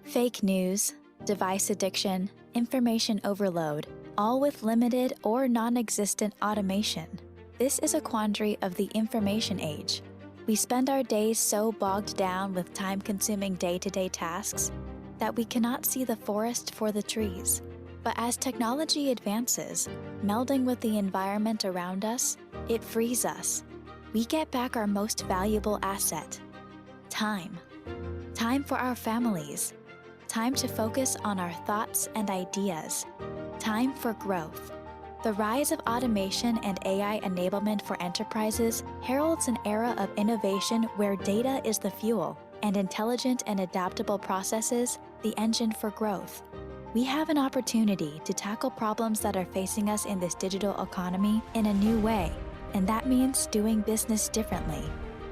Fake news, device addiction, information overload, all with limited or non-existent automation. This is a quandary of the information age. We spend our days so bogged down with time-consuming day-to-day tasks that we cannot see the forest for the trees. But as technology advances, melding with the environment around us, it frees us. We get back our most valuable asset: time. Time for our families. Time to focus on our thoughts and ideas. Time for growth. The rise of automation and AI enablement for enterprises heralds an era of innovation where data is the fuel and intelligent and adaptable processes the engine for growth. We have an opportunity to tackle problems that are facing us in this digital economy in a new way, and that means doing business differently.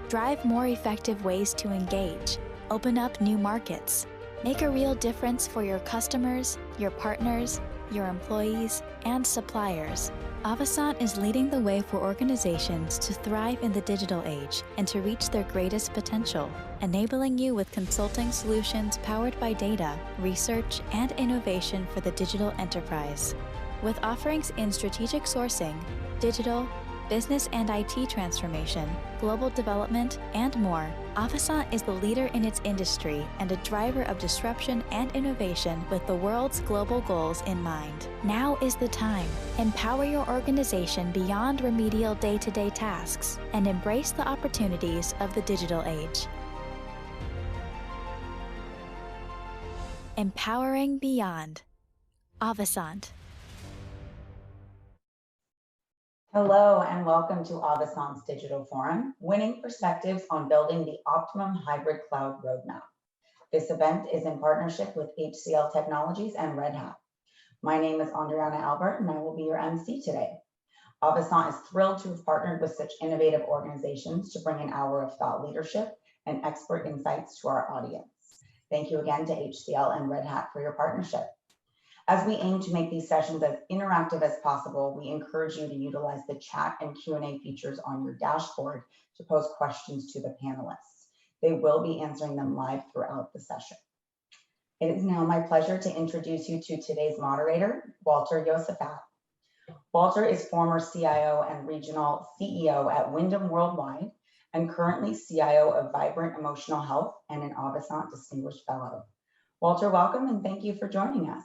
Drive more effective ways to engage, open up new markets, make a real difference for your customers, your partners, your employees, and suppliers. Avasant is leading the way for organizations to thrive in the digital age and to reach their greatest potential, enabling you with consulting solutions powered by data, research, and innovation for the digital enterprise. With offerings in strategic sourcing, digital, business and IT transformation, global development, and more, Avasant is the leader in its industry and a driver of disruption and innovation with the world's global goals in mind. Now is the time. Empower your organization beyond remedial day-to-day tasks and embrace the opportunities of the digital age. Empowering beyond. Avasant. Hello and welcome to Avasant's Digital Forum, Winning Perspectives on Building the Optimum Hybrid Cloud Roadmap. This event is in partnership with HCL Technologies and Red Hat. My name is Andriana Albert and I will be your MC today. Avasant is thrilled to have partnered with such innovative organizations to bring an hour of thought leadership and expert insights to our audience. Thank you again to HCL and Red Hat for your partnership. As we aim to make these sessions as interactive as possible, we encourage you to utilize the chat and Q&A features on your dashboard to pose questions to the panelists. They will be answering them live throughout the session. It is now my pleasure to introduce you to today's moderator, Walter Josephat. Walter is former CIO and regional CEO at Wyndham Worldwide and currently CIO of Vibrant Emotional Health and an Avasant Distinguished Fellow. Walter, welcome and thank you for joining us.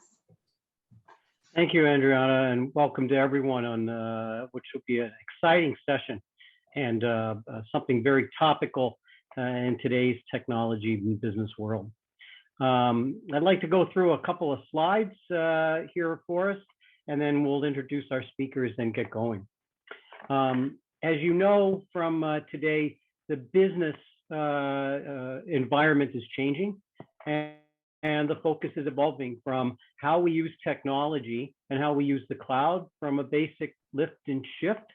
Thank you, Adriana, and welcome to everyone on which will be an exciting session and something very topical in today's technology and business world. I'd like to go through a couple of slides here for us, and then we'll introduce our speakers and get going. As you know from today, the business environment is changing, and the focus is evolving from how we use technology and how we use the cloud from a basic lift and shift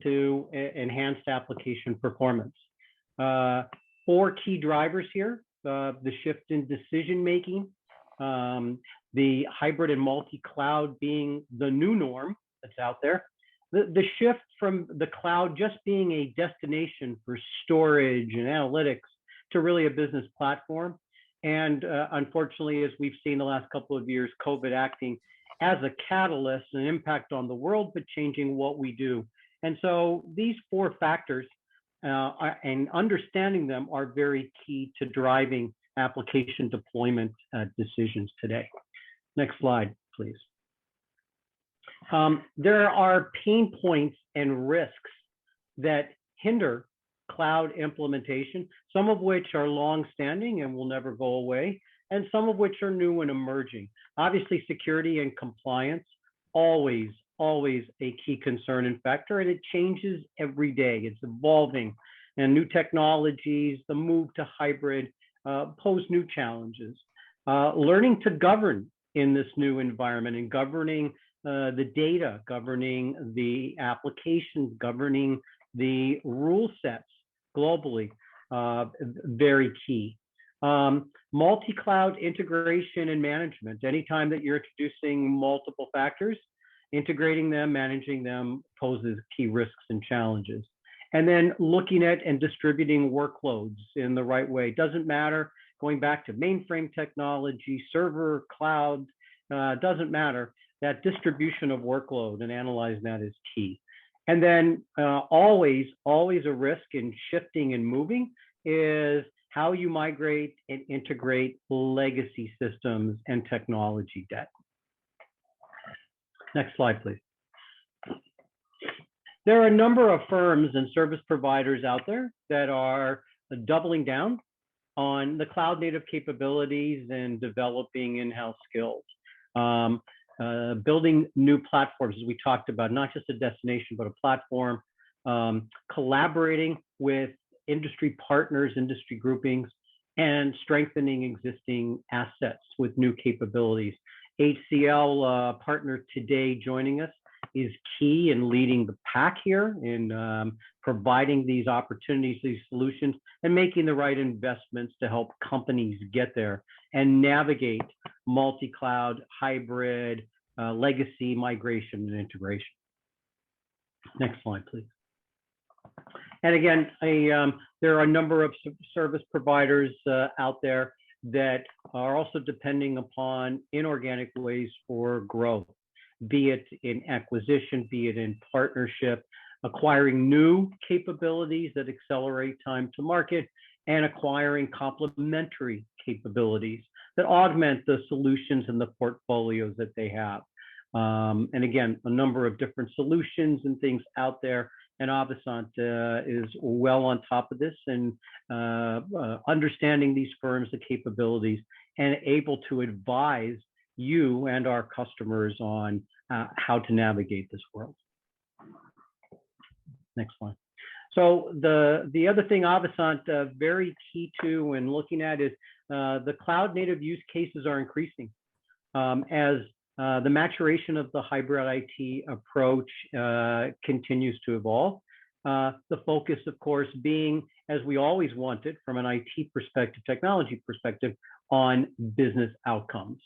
to enhanced application performance. 4 key drivers here: the shift in decision-making, the hybrid and multi-cloud being the new norm that's out there, the shift from the cloud just being a destination for storage and analytics to really a business platform. And unfortunately, as we've seen the last couple of years, COVID acting as a catalyst, an impact on the world, but changing what we do. And so these 4 factors and understanding them are very key to driving application deployment decisions today. Next slide, please. There are pain points and risks that hinder cloud implementation, some of which are long-standing and will never go away, and some of which are new and emerging. Obviously, security and compliance, always a key concern and factor, and it changes every day. It's evolving, and new technologies, the move to hybrid pose new challenges. Learning to govern in this new environment and governing the data, governing the applications, governing the rule sets globally, very key. Multi-cloud integration and management. Anytime that you're introducing multiple factors, integrating them, managing them poses key risks and challenges. And then looking at and distributing workloads in the right way. Doesn't matter going back to mainframe technology, server, cloud, doesn't matter. That distribution of workload and analyzing that is key. And then always a risk in shifting and moving is how you migrate and integrate legacy systems and technology debt. Next slide, please. There are a number of firms and service providers out there that are doubling down on the cloud native capabilities and developing in-house skills. Building new platforms, as we talked about, not just a destination, but a platform, collaborating with industry partners, industry groupings, and strengthening existing assets with new capabilities. HCL partner today joining us is key in leading the pack here in providing these opportunities, these solutions, and making the right investments to help companies get there and navigate multi-cloud, hybrid, legacy migration and integration. Next slide, please. And again, there are a number of service providers out there that are also depending upon inorganic ways for growth, be it in acquisition, be it in partnership, acquiring new capabilities that accelerate time to market, and acquiring complementary capabilities that augment the solutions and the portfolios that they have. And again, a number of different solutions and things out there, and Avasant is well on top of this and understanding these firms, the capabilities, and able to advise you and our customers on how to navigate this world. Next slide. So the other thing Avasant very key to and looking at is the cloud native use cases are increasing as the maturation of the hybrid IT approach continues to evolve. The focus, of course, being, as we always wanted from an IT perspective, technology perspective, on business outcomes.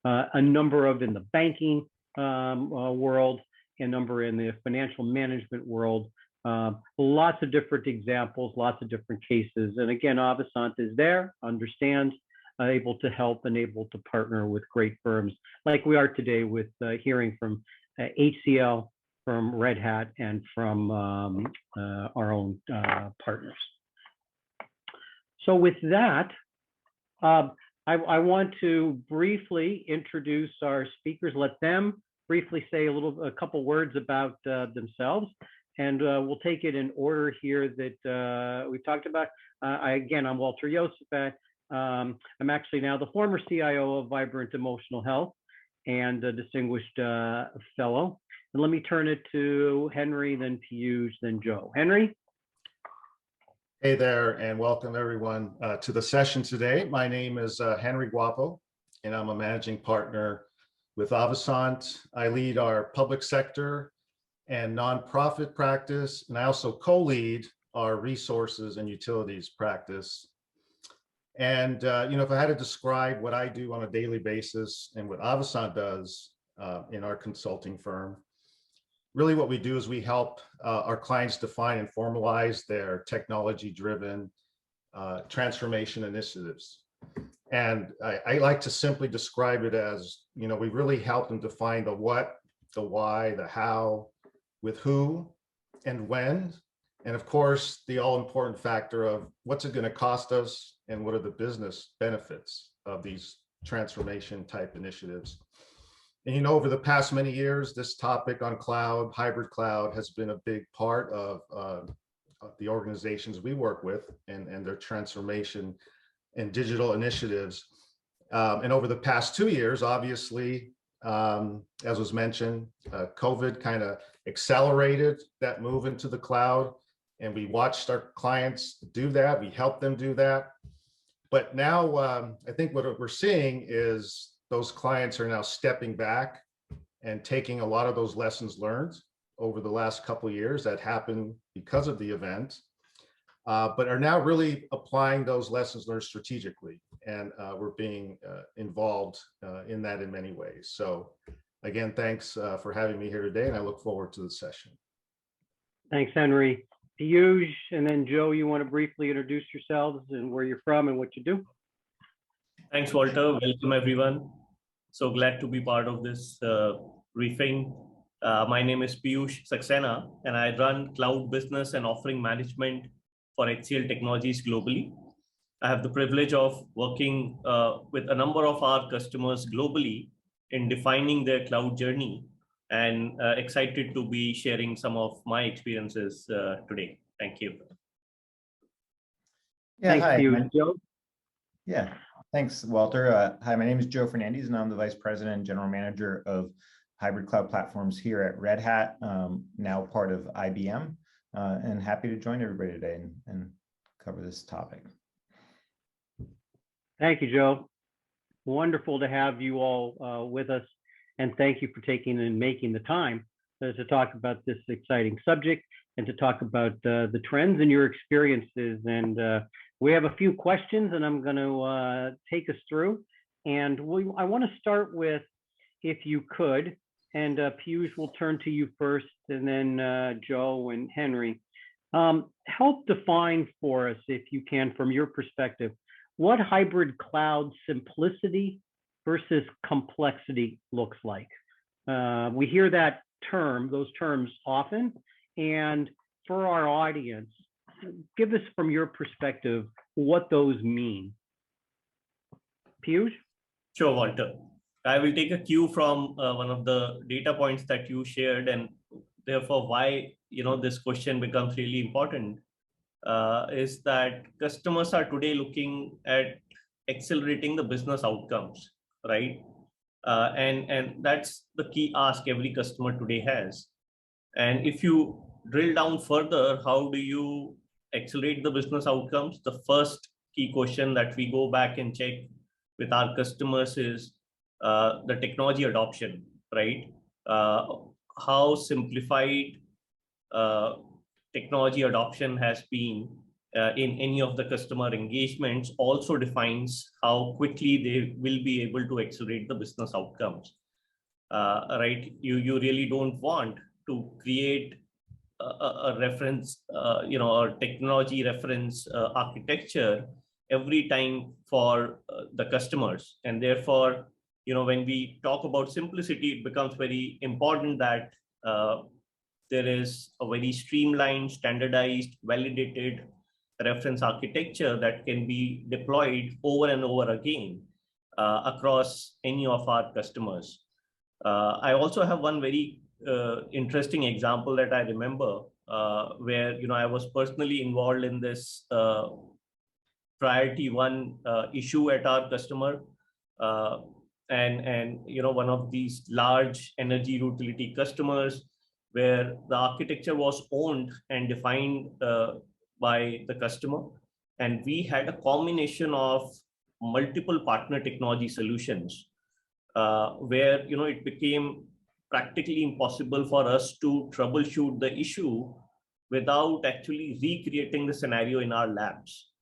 A number of in the banking world, a number in the financial management world, lots of different examples, lots of different cases. And again, Avasant is there, understands, able to help and able to partner with great firms like we are today with hearing from HCL, from Red Hat, and from our own partners. So with that, I want to briefly introduce our speakers, let them briefly say a couple words about themselves, and we'll take it in order here that we talked about. Again, I'm Walter Josephat. I'm actually now the former CIO of Vibrant Emotional Health and a distinguished fellow. And let me turn it to Henry, then Piyush, then Joe. Henry? Hey there, and welcome everyone to the session today. My name is Henry Guapo, and I'm a managing partner with Avasant. I lead our public sector and nonprofit practice, and I also co-lead our resources and utilities practice. And if I had to describe what I do on a daily basis and what Avasant does in our consulting firm, really what we do is we help our clients define and formalize their technology-driven transformation initiatives. And I like to simply describe it as, we really help them define the what, the why, the how, with who, and when. And of course, the all-important factor of what's it going to cost us and what are the business benefits of these transformation type initiatives. And over the past many years, this topic on cloud, hybrid cloud, has been a big part of the organizations we work with and their transformation and digital initiatives. And over the past 2 years, obviously, as was mentioned, COVID kind of accelerated that move into the cloud. And we watched our clients do that. We helped them do that. But now I think what we're seeing is those clients are now stepping back and taking a lot of those lessons learned over the last couple of years that happened because of the event, but are now really applying those lessons learned strategically. And we're being involved in that in many ways. So again, thanks for having me here today, and I look forward to the session. Thanks, Henry. Piyush, and then Joe, you want to briefly introduce yourselves and where you're from and what you do? Thanks, Walter. Welcome, everyone. So glad to be part of this briefing. My name is Piyush Saxena, and I run cloud business and offering management for HCL Technologies globally. I have the privilege of working with a number of our customers globally in defining their cloud journey, and excited to be sharing some of my experiences today. Thank you. Yeah, Thanks, hi. Piyush. Joe? Yeah, thanks, Walter. Hi, my name is Joe Fernandez, and I'm the Vice President and General Manager of Hybrid Cloud Platforms here at Red Hat, now part of IBM, and happy to join everybody today and cover this topic. Thank you, Joe. Wonderful to have you all with us, and thank you for taking and making the time to talk about this exciting subject and to talk about the trends and your experiences. And we have a few questions, and I'm going to take us through. And I want to start with, if you could, and Piyush will turn to you first, and then Joe and Henry. Help define for us, if you can, from your perspective, what hybrid cloud simplicity versus complexity looks like. We hear that term, those terms often, and for our audience, give us from your perspective what those mean. Piyush? Sure, Walter. I will take a cue from one of the data points that you shared, and therefore why this question becomes really important. Is that customers are today looking at accelerating the business outcomes, right? And that's the key ask every customer today has. And if you drill down further, how do you accelerate the business outcomes? The first key question that we go back and check with our customers is the technology adoption, right? How simplified technology adoption has been in any of the customer engagements also defines how quickly they will be able to accelerate the business outcomes, right? You really don't want to create a reference, or technology reference architecture every time for the customers. And therefore, when we talk about simplicity, it becomes very important that there is a very streamlined, standardized, validated reference architecture that can be deployed over and over again across any of our customers. I also have one very interesting example that I remember where I was personally involved in this priority one issue at our customer, and one of these large energy utility customers, where the architecture was owned and defined by the customer. And we had a combination of multiple partner technology solutions where it became practically impossible for us to troubleshoot the issue without actually recreating the scenario in our labs.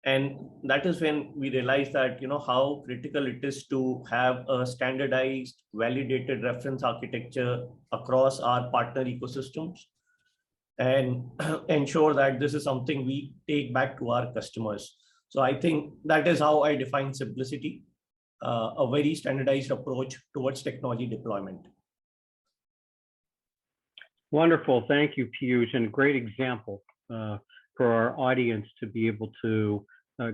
And that is when we realized that how critical it is to have a standardized, validated reference architecture across our partner ecosystems, and ensure that this is something we take back to our customers. So I think that is how I define simplicity, a very standardized approach towards technology deployment. Wonderful. Thank you, Piyush, and a great example for our audience to be able to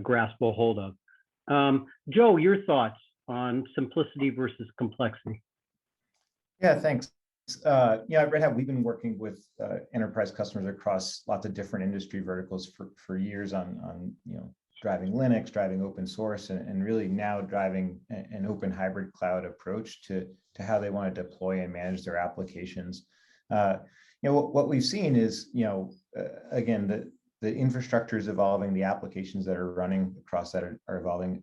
grasp a hold of. Joe, your thoughts on simplicity versus complexity? Yeah, thanks. At Red Hat, we've been working with enterprise customers across lots of different industry verticals for years on driving Linux, driving open source, and really now driving an open hybrid cloud approach to how they want to deploy and manage their applications. What we've seen is, again, the infrastructure is evolving, the applications that are running across that are evolving.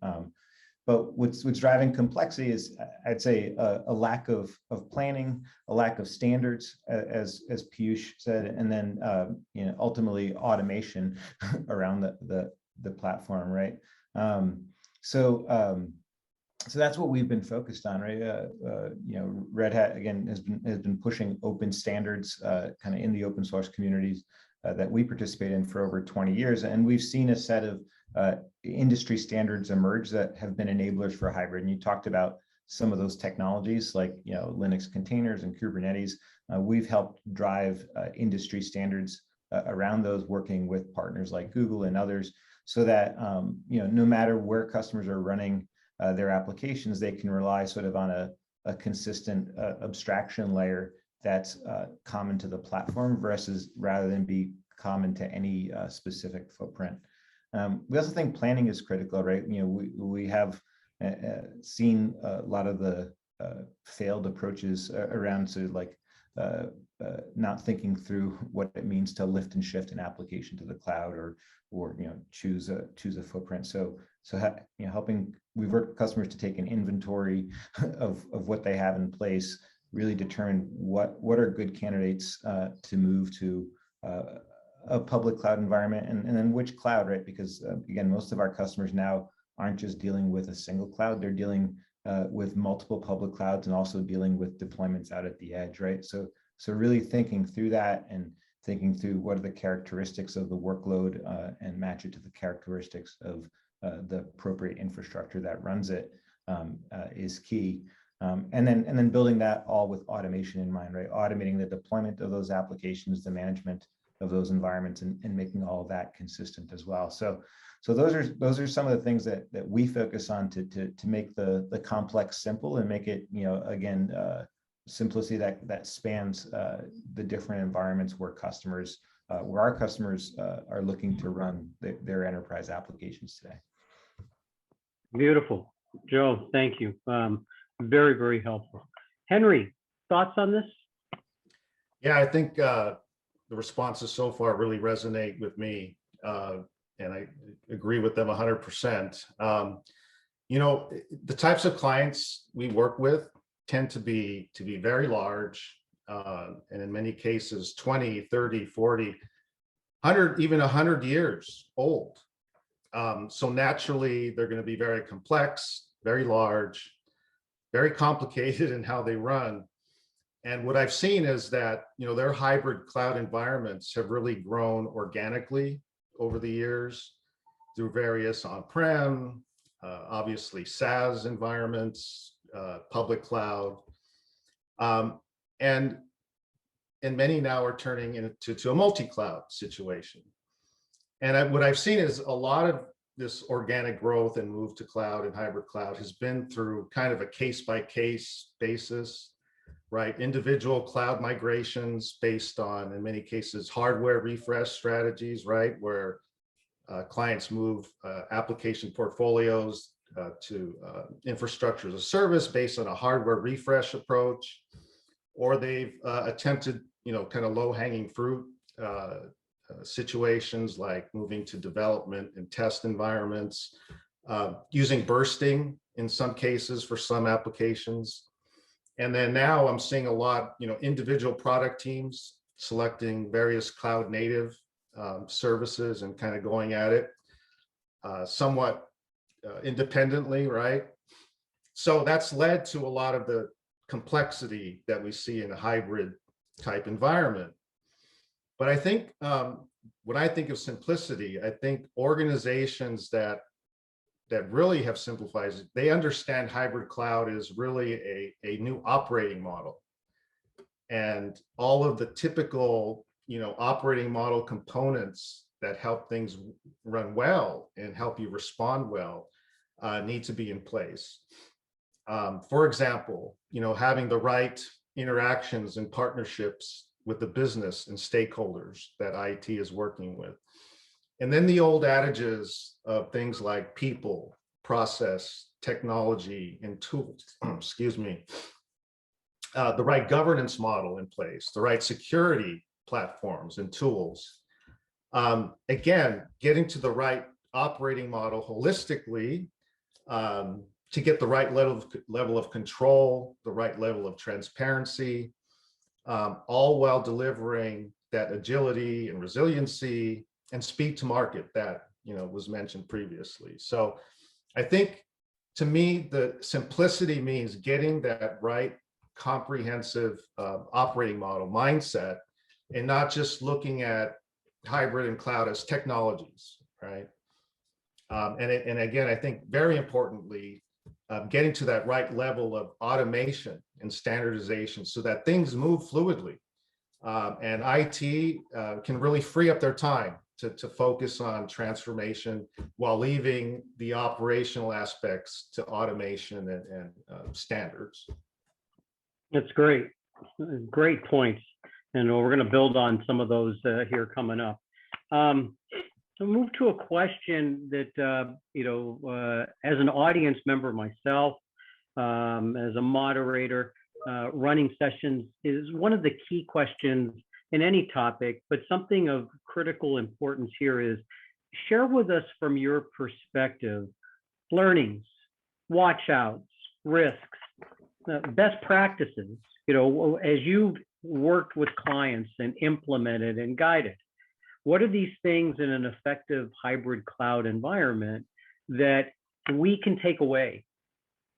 But what's driving complexity is, I'd say, a lack of planning, a lack of standards, as Piyush said, and then ultimately automation around the platform, right? So that's what we've been focused on, right? Red Hat again has been pushing open standards kind of in the open source communities that we participate in for over 20 years, and we've seen a set of industry standards emerge that have been enablers for hybrid. And you talked about some of those technologies like, Linux containers and Kubernetes. We've helped drive industry standards around those, working with partners like Google and others, so that no matter where customers are running their applications, they can rely sort of on a consistent abstraction layer that's common to the platform rather than be common to any specific footprint. We also think planning is critical, right? We have seen a lot of the failed approaches around sort of like not thinking through what it means to lift and shift an application to the cloud, or choose a footprint. So helping, we've worked with customers to take an inventory of what they have in place, really determine what are good candidates to move to a public cloud environment, and then which cloud, right? Because again, most of our customers now aren't just dealing with a single cloud, they're dealing with multiple public clouds and also dealing with deployments out at the edge, right? So really thinking through that and thinking through what are the characteristics of the workload and match it to the characteristics of the appropriate infrastructure that runs it is key. And then building that all with automation in mind, right? Automating the deployment of those applications, the management of those environments, and making all of that consistent as well. So those are some of the things that we focus on to make the complex simple and make it, again, simplicity that spans the different environments where our customers are looking to run their enterprise applications today. Beautiful. Joe, thank you. Very, very helpful. Henry, thoughts on this? Yeah, I think the responses so far really resonate with me, and I agree with them 100%. The types of clients we work with tend to be very large, and in many cases 20, 30, 40, 100, even 100 years old. So naturally, they're going to be very complex, very large, very complicated in how they run. And what I've seen is that, their hybrid cloud environments have really grown organically over the years through various on-prem, obviously SaaS environments, public cloud, and many now are turning into a multi-cloud situation. And what I've seen is a lot of this organic growth and move to cloud and hybrid cloud has been through kind of a case-by-case basis, right? Individual cloud migrations based on, in many cases, hardware refresh strategies, right? Where clients move application portfolios to infrastructure as a service based on a hardware refresh approach, or they've attempted, kind of low-hanging fruit situations like moving to development and test environments, using bursting in some cases for some applications. And then now I'm seeing a lot, individual product teams selecting various cloud native services and kind of going at it somewhat independently, right? So that's led to a lot of the complexity that we see in a hybrid type environment. But I think when I think of simplicity, I think organizations that really have simplified it, they understand hybrid cloud is really a new operating model. And all of the typical, operating model components that help things run well and help you respond well need to be in place. For example, having the right interactions and partnerships with the business and stakeholders that IT is working with. And then the old adages of things like people, process, technology, and tools, excuse me, the right governance model in place, the right security platforms and tools. Again, getting to the right operating model holistically to get the right level of control, the right level of transparency, all while delivering that agility and resiliency and speed to market that was mentioned previously. So I think, to me, the simplicity means getting that right comprehensive operating model mindset, and not just looking at hybrid and cloud as technologies, right? And again, I think very importantly, getting to that right level of automation and standardization so that things move fluidly. And IT can really free up their time to focus on transformation while leaving the operational aspects to automation and standards. That's great. Great points. And we're going to build on some of those here coming up. So move to a question that, as an audience member myself, as a moderator, running sessions is one of the key questions in any topic, but something of critical importance here is share with us from your perspective, learnings, watch outs, risks, best practices, as you've worked with clients and implemented and guided. What are these things in an effective hybrid cloud environment that we can take away?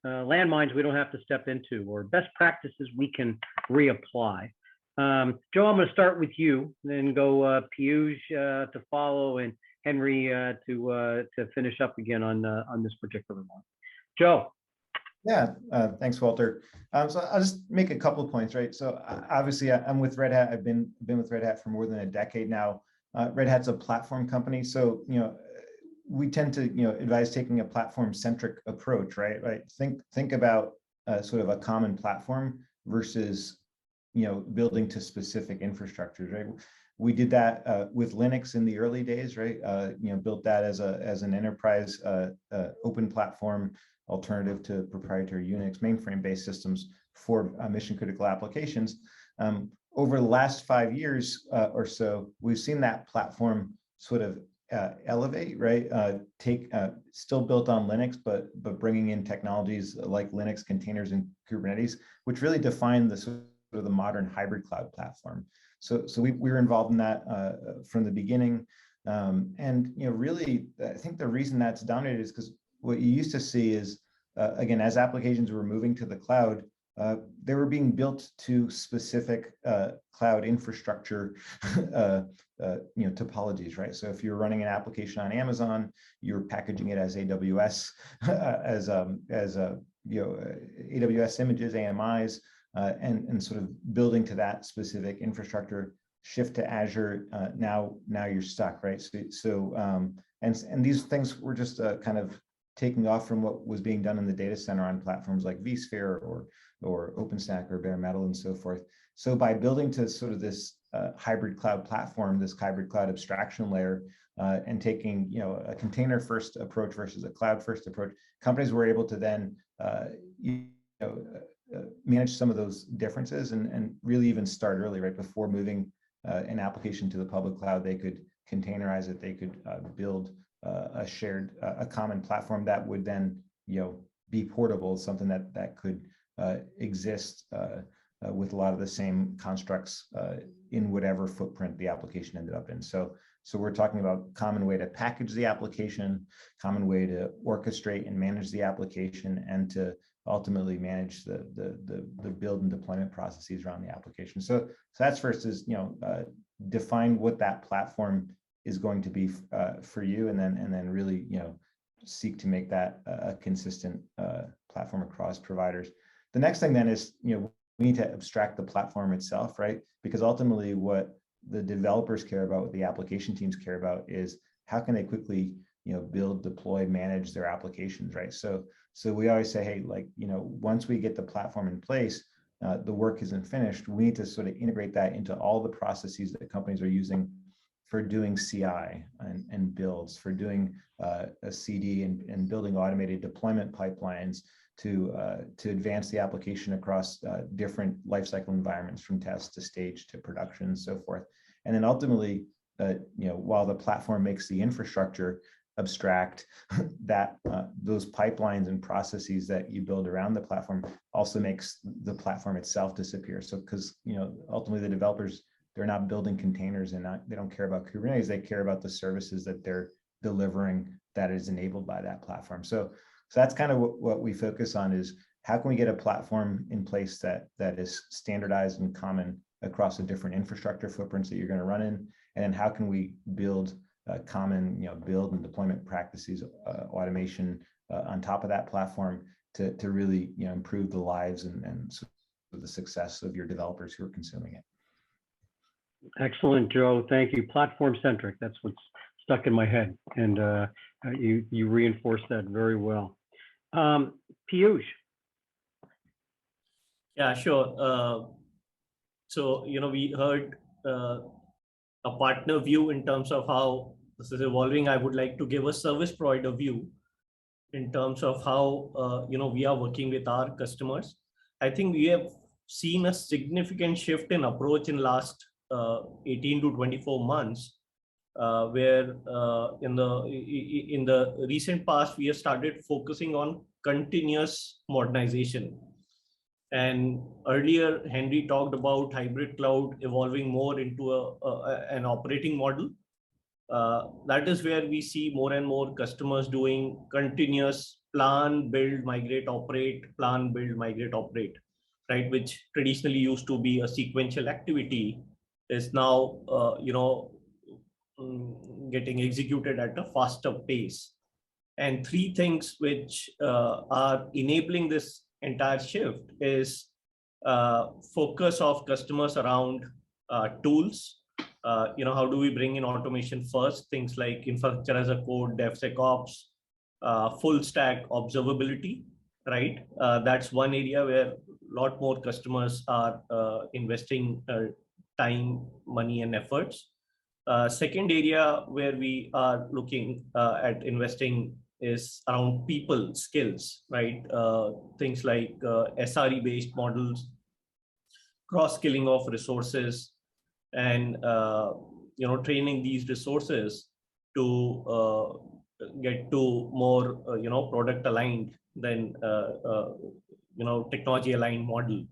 Landmines we don't have to step into, or best practices we can reapply. Joe, I'm going to start with you, then go Piyush to follow, and Henry to finish up again on this particular one. Joe. Yeah, thanks, Walter. So I'll just make a couple of points, right? So obviously, I'm with Red Hat. I've been with Red Hat for more than a decade now. Red Hat's a platform company, so we tend to advise taking a platform-centric approach, right? Think about sort of a common platform versus building to specific infrastructures, right? We did that with Linux in the early days, right? Built that as an enterprise open platform alternative to proprietary Unix mainframe-based systems for mission-critical applications. Over the last 5 years or so, we've seen that platform sort of elevate, right? Still built on Linux, but bringing in technologies like Linux containers and Kubernetes, which really define the sort of the modern hybrid cloud platform. So we were involved in that from the beginning, and really, I think the reason that's dominated is because what you used to see is, again, as applications were moving to the cloud, they were being built to specific cloud infrastructure topologies, right? So if you're running an application on Amazon, you're packaging it as AWS, as AWS images, AMIs, and sort of building to that specific infrastructure. Shift to Azure, now you're stuck, right? So and these things were just kind of taking off from what was being done in the data center on platforms like vSphere or OpenStack or bare metal and so forth. So by building to sort of this hybrid cloud platform, this hybrid cloud abstraction layer, and taking a container first approach versus a cloud first approach, companies were able to then manage some of those differences and really even start early, right? Before moving an application to the public cloud, they could containerize it, they could build a common platform that would then be portable, something that could exist with a lot of the same constructs in whatever footprint the application ended up in. So we're talking about common way to package the application, common way to orchestrate and manage the application, and to ultimately manage the build and deployment processes around the application. So that's first is define what that platform is going to be for you, and then really seek to make that a consistent platform across providers. The next thing then is we need to abstract the platform itself, right? Because ultimately what the developers care about, what the application teams care about, is how can they quickly build, deploy, manage their applications, right? So we always say, hey, once we get the platform in place, the work isn't finished. We need to sort of integrate that into all the processes that companies are using for doing CI and builds, for doing a CD and building automated deployment pipelines to advance the application across different lifecycle environments, from test to stage to production and so forth. And then ultimately, while the platform makes the infrastructure abstract, that those pipelines and processes that you build around the platform also makes the platform itself disappear. So because ultimately the developers, they're not building containers and they don't care about Kubernetes, they care about the services that they're delivering that is enabled by that platform. So that's kind of what we focus on, is how can we get a platform in place that is standardized and common across the different infrastructure footprints that you're going to run in, and then how can we build common, build and deployment practices, automation on top of that platform to really, improve the lives and so the success of your developers who are consuming it. Excellent, Joe. Thank you. Platform centric. That's what's stuck in my head, and you reinforced that very well. Piyush. Yeah, sure. So, we heard a partner view in terms of how this is evolving. I would like to give a service provider view in terms of how, we are working with our customers. I think we have seen a significant shift in approach in last 18 to 24 months, where in the recent past, we have started focusing on continuous modernization. And earlier, Henry talked about hybrid cloud evolving more into an operating model. That is where we see more and more customers doing continuous plan, build, migrate, operate, plan, build, migrate, operate, right? Which traditionally used to be a sequential activity is now, getting executed at a faster pace. And three things which are enabling this entire shift is focus of customers around tools. How do we bring in automation first? Things like infrastructure as a code, DevSecOps, full stack observability, right? That's one area where a lot more customers are investing time, money, and efforts. Second area where we are looking at investing is around people skills, right? Things like SRE-based models, cross-skilling of resources, and training these resources to get to more product aligned than technology aligned model.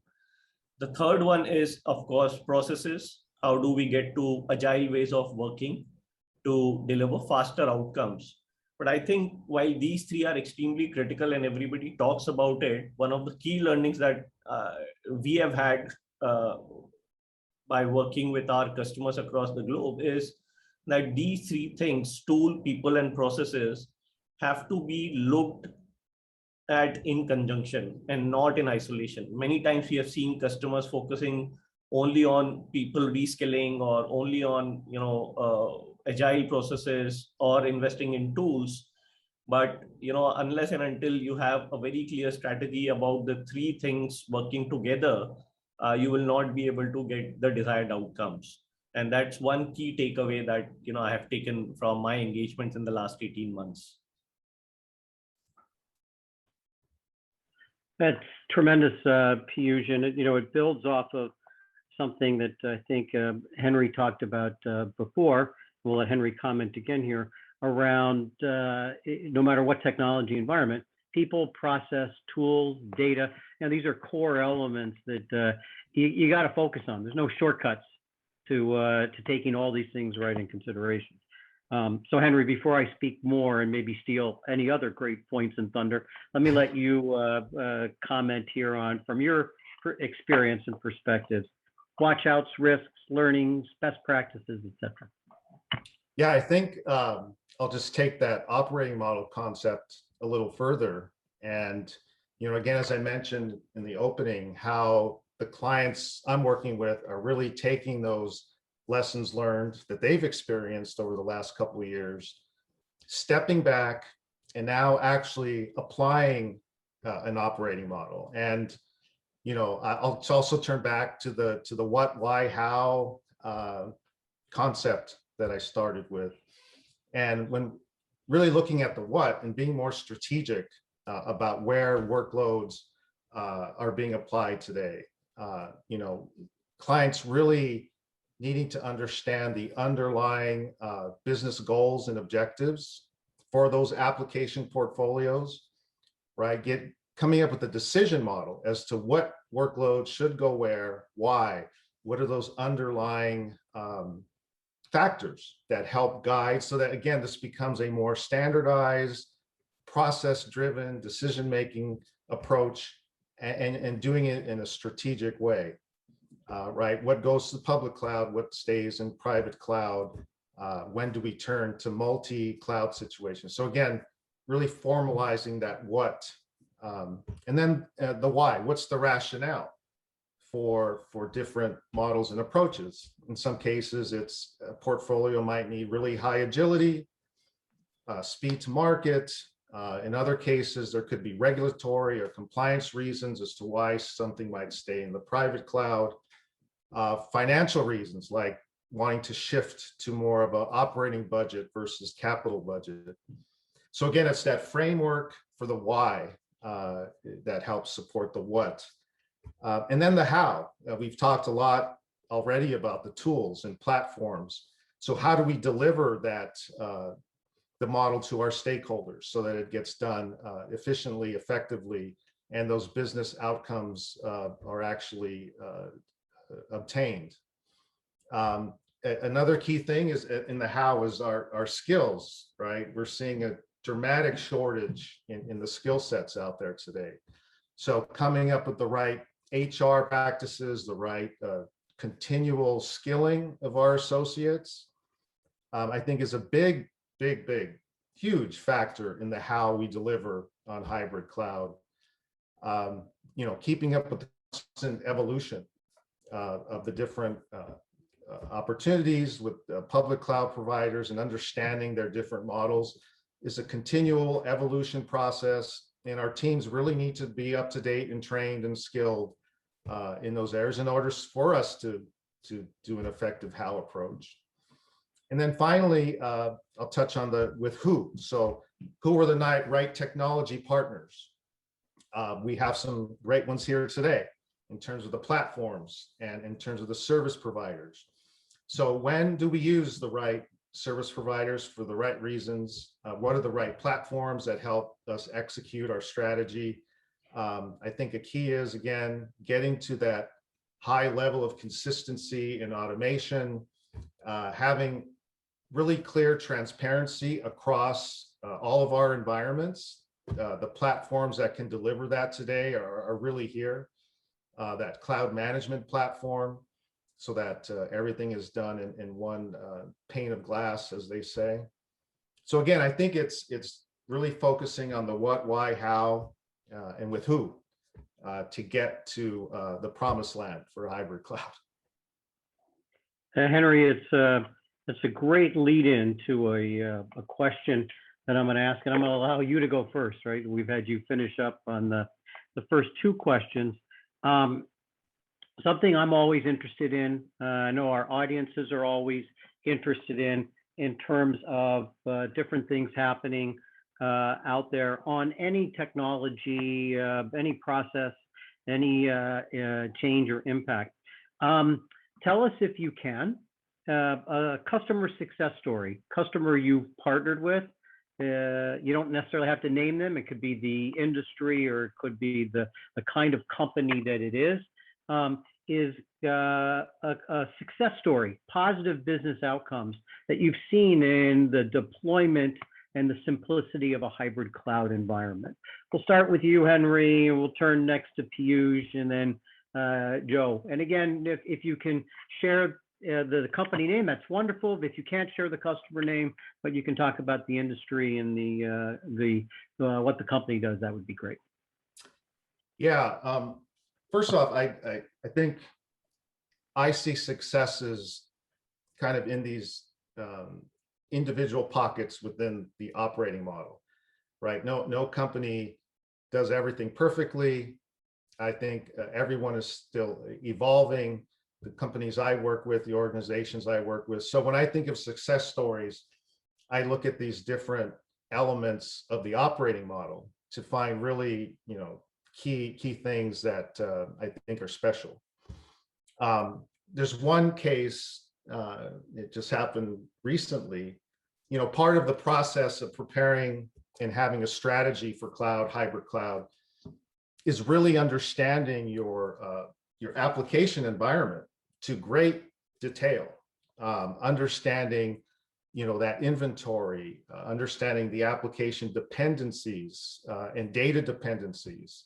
The third one is, of course, processes. How do we get to agile ways of working to deliver faster outcomes? But I think while these three are extremely critical and everybody talks about it, one of the key learnings that we have had by working with our customers across the globe is that these three things, tool, people, and processes, have to be looked at in conjunction and not in isolation. Many times we have seen customers focusing only on people reskilling or only on agile processes or investing in tools. But unless and until you have a very clear strategy about the three things working together, you will not be able to get the desired outcomes. And that's one key takeaway that I have taken from my engagements in the last 18 months. That's tremendous, Piyush, and it builds off of something that I think Henry talked about before. We'll let Henry comment again here around no matter what technology environment, people, process, tools, data. These are core elements that you got to focus on. There's no shortcuts to taking all these things right in consideration. So Henry, before I speak more and maybe steal any other great points in thunder, let me let you comment here on, from your experience and perspectives, watch outs, risks, learnings, best practices, etc. Yeah, I think I'll just take that operating model concept a little further. And, again, as I mentioned in the opening, how the clients I'm working with are really taking those lessons learned that they've experienced over the last couple of years, stepping back and now actually applying an operating model. And, I'll also turn back to the what, why, how concept that I started with. And when really looking at the what and being more strategic about where workloads are being applied today, clients really needing to understand the underlying business goals and objectives for those application portfolios, right? Coming up with a decision model as to what workloads should go where, why, what are those underlying factors that help guide, so that, again, this becomes a more standardized, process-driven decision-making approach, and doing it in a strategic way, right? What goes to the public cloud, what stays in private cloud, When do we turn to multi-cloud situations? So again, really formalizing that what, and then the why. What's the rationale for different models and approaches? In some cases, it's a portfolio might need really high agility, speed to market. In other cases, there could be regulatory or compliance reasons as to why something might stay in the private cloud. Financial reasons like wanting to shift to more of an operating budget versus capital budget. So again, it's that framework for the why that helps support the what. And then the how. We've talked a lot already about the tools and platforms. So how do we deliver that, the model to our stakeholders so that it gets done efficiently, effectively, and those business outcomes are actually obtained. Another key thing is in the how is our skills, right? We're seeing a dramatic shortage in the skill sets out there today. So coming up with the right HR practices, the right continual skilling of our associates, I think is a big, huge factor in the how we deliver on hybrid cloud. Keeping up with the constant evolution of the different opportunities with public cloud providers and understanding their different models is a continual evolution process. And our teams really need to be up to date and trained and skilled in those areas in order for us to do an effective how approach. And then finally, I'll touch on with who. So who are the right technology partners? We have some great ones here today in terms of the platforms and in terms of the service providers. So when do we use the right service providers for the right reasons? What are the right platforms that help us execute our strategy? I think a key is, again, getting to that high level of consistency and automation, having really clear transparency across all of our environments. The platforms that can deliver that today are really here. That cloud management platform, so that everything is done in one pane of glass, as they say. So again, I think it's really focusing on the what, why, how, and with who to get to the promised land for hybrid cloud. Henry, it's a great lead in to a question that I'm going to ask, and I'm going to allow you to go first, right? We've had you finish up on the first two questions. Something I'm always interested in, I know our audiences are always interested in terms of different things happening out there on any technology, any process, any change or impact. Tell us, if you can, a customer success story, customer you've partnered with. You don't necessarily have to name them. It could be the industry, or it could be the kind of company that it is a success story, positive business outcomes that you've seen in the deployment and the simplicity of a hybrid cloud environment. We'll start with you, Henry, and we'll turn next to Piyush, and then Joe. And again, if you can share the company name, that's wonderful. If you can't share the customer name, but you can talk about the industry and what the company does, that would be great. Yeah. First off, I think I see successes kind of in these individual pockets within the operating model, right? No company does everything perfectly. I think everyone is still evolving. The companies I work with, the organizations I work with. So when I think of success stories, I look at these different elements of the operating model to find really, key things that I think are special. There's one case, it just happened recently. Part of the process of preparing and having a strategy for hybrid cloud, is really understanding your application environment to great detail, understanding that inventory, understanding the application dependencies and data dependencies,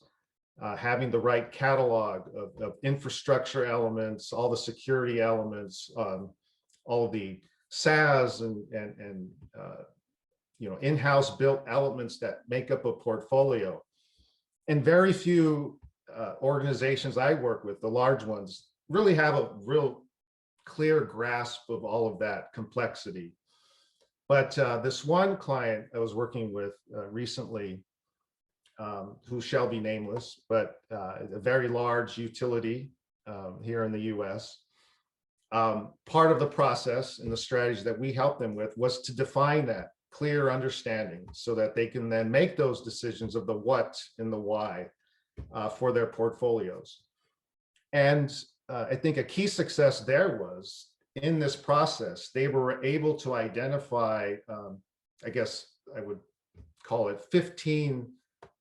having the right catalog of infrastructure elements, all the security elements, all the SaaS and in-house built elements that make up a portfolio. And very few organizations I work with, the large ones, really have a real clear grasp of all of that complexity. But this one client I was working with recently, who shall be nameless, but a very large utility here in the US, part of the process and the strategy that we helped them with was to define that clear understanding so that they can then make those decisions of the what and the why for their portfolios. And I think a key success there was in this process, they were able to identify, I guess I would call it 15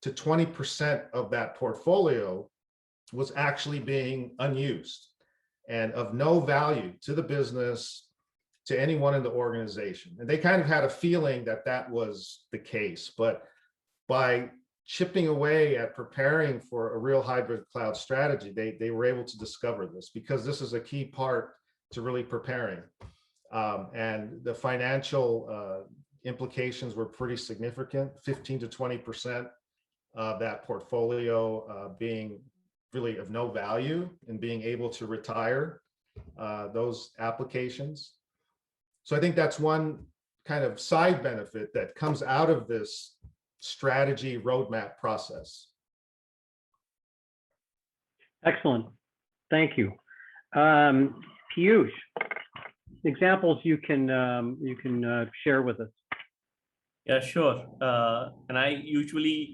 to 20% of that portfolio was actually being unused and of no value to the business, to anyone in the organization. And they kind of had a feeling that that was the case, but by chipping away at preparing for a real hybrid cloud strategy, they were able to discover this, because this is a key part to really preparing. And the financial implications were pretty significant, 15 to 20% of that portfolio being really of no value and being able to retire those applications. So I think that's one kind of side benefit that comes out of this strategy roadmap process. Excellent. Thank you. Piyush, examples you can share with us. Yeah, sure. And I usually,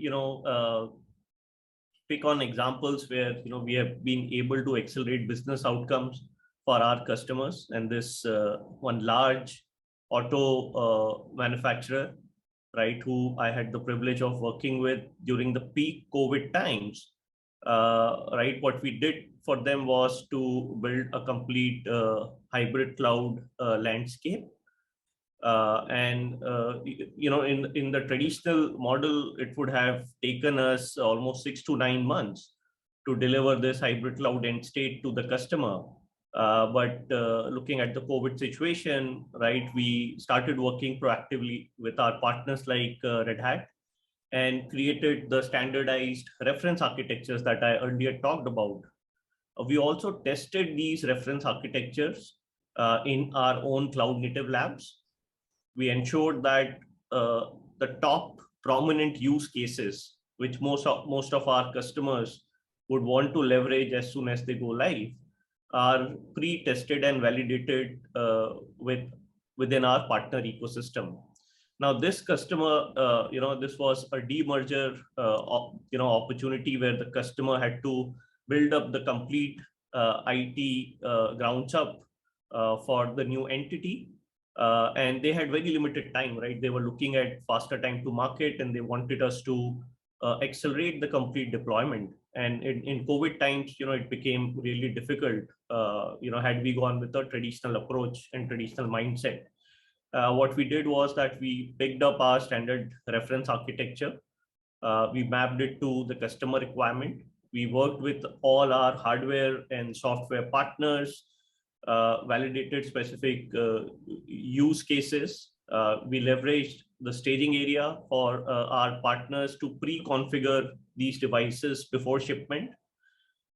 pick on examples where, we have been able to accelerate business outcomes for our customers. And this one large auto manufacturer, right, who I had the privilege of working with during the peak COVID times, right, what we did for them was to build a complete hybrid cloud landscape. In the traditional model, it would have taken us almost 6 to 9 months to deliver this hybrid cloud end state to the customer. But looking at the COVID situation, right, we started working proactively with our partners like Red Hat and created the standardized reference architectures that I earlier talked about. We also tested these reference architectures in our own cloud native labs. We ensured that the top prominent use cases, which most of our customers would want to leverage as soon as they go live, are pre-tested and validated within our partner ecosystem. Now, this customer, this was a demerger, opportunity where the customer had to build up the complete IT grounds up for the new entity. And they had very limited time, right? They were looking at faster time to market, and they wanted us to accelerate the complete deployment. And in COVID times, it became really difficult, had we gone with a traditional approach and traditional mindset. What we did was that we picked up our standard reference architecture. We mapped it to the customer requirement. We worked with all our hardware and software partners, validated specific use cases. We leveraged the staging area for our partners to pre-configure these devices before shipment.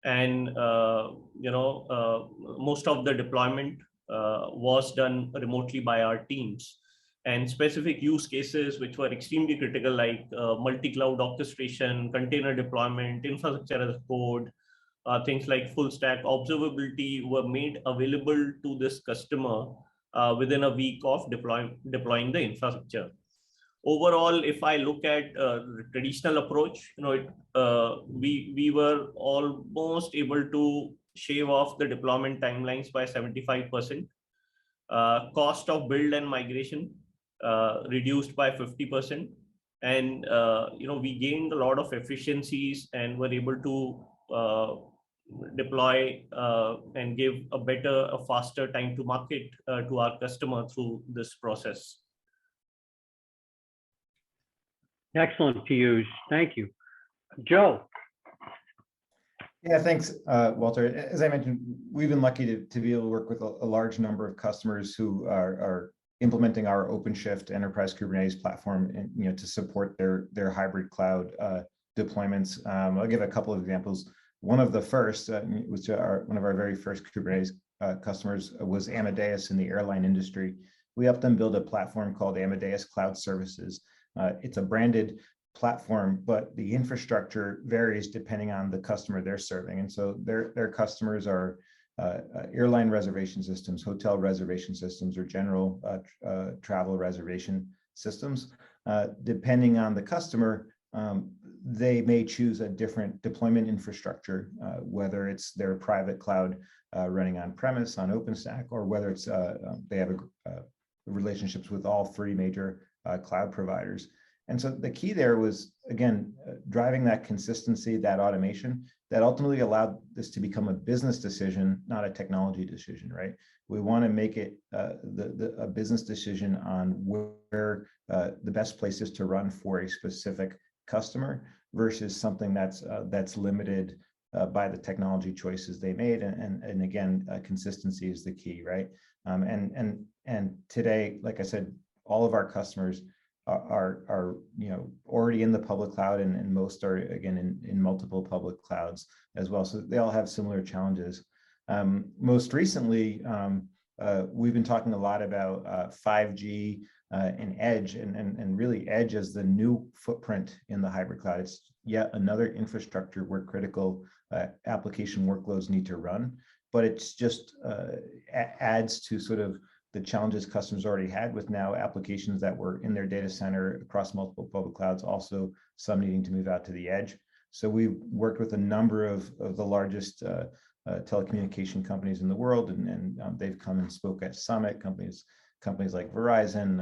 And, most of the deployment was done remotely by our teams. And specific use cases which were extremely critical, like multi-cloud orchestration, container deployment, infrastructure as code, things like full stack observability, were made available to this customer within a week of deploying the infrastructure. Overall, if I look at the traditional approach, we were almost able to shave off the deployment timelines by 75%. Cost of build and migration reduced by 50%. And we gained a lot of efficiencies and were able to deploy and give a faster time to market to our customer through this process. Excellent, Piyush. Thank you. Joe. Yeah, thanks, Walter. As I mentioned, we've been lucky to be able to work with a large number of customers who are implementing our OpenShift enterprise Kubernetes platform, and to support their hybrid cloud deployments. I'll give a couple of examples. One of the first, which one of our very first Kubernetes customers was Amadeus in the airline industry. We helped them build a platform called Amadeus Cloud Services. It's a branded platform, but the infrastructure varies depending on the customer they're serving. And so their customers are airline reservation systems, hotel reservation systems, or general travel reservation systems. Depending on the customer, they may choose a different deployment infrastructure, whether it's their private cloud running on premise on OpenStack, or whether it's they have relationships with all three major cloud providers. And so the key there was, again, driving that consistency, that automation, that ultimately allowed this to become a business decision, not a technology decision, right? We want to make it a business decision on where the best place is to run for a specific customer versus something that's limited by the technology choices they made. And again, consistency is the key, right? And today, like I said, all of our customers are already in the public cloud, and most are again in multiple public clouds as well. So they all have similar challenges. Most recently, we've been talking a lot about 5G and edge, and really edge as the new footprint in the hybrid cloud. It's yet another infrastructure where critical application workloads need to run, but it's just adds to sort of the challenges customers already had with now applications that were in their data center across multiple public clouds, also some needing to move out to the edge. So we've worked with a number of the largest telecommunication companies in the world, and they've come and spoke at Summit, companies like Verizon,